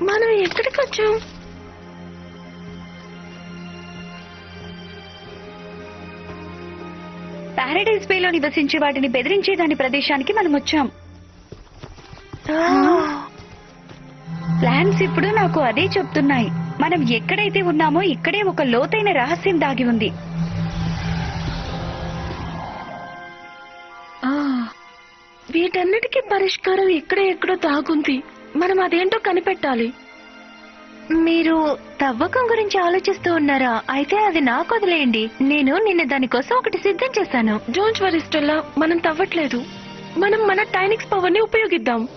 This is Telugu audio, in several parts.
మనం ఎక్కడికి వచ్చాం? పారడైజ్ బేలో నివసించే వాటిని బెదిరించేదాని ప్రదేశానికి మనం వచ్చాం. ప్లాన్స్ ఇప్పుడు నాకు అదే చెప్తున్నాయి. మనం ఎక్కడైతే ఉన్నామో ఇక్కడే ఒక లోతైన రహస్యం దాగి ఉంది. వీటన్నిటికీ పరిష్కారం ఎక్కడో దాగుంది. మనం అదేంటో కనిపెట్టాలి. మీరు తవ్వకం గురించి ఆలోచిస్తూ ఉన్నారా? అయితే అది నాకు వదిలేయండి. నేను నిన్న దానికోసం ఒకటి సిద్ధం చేశాను. డోంట్ వరీ స్టెల్లా, మనం తవ్వట్లేదు. మనం మన టైనిక్స్ పవర్ ని ఉపయోగిద్దాం.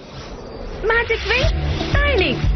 Magic wing టైనిక్స్.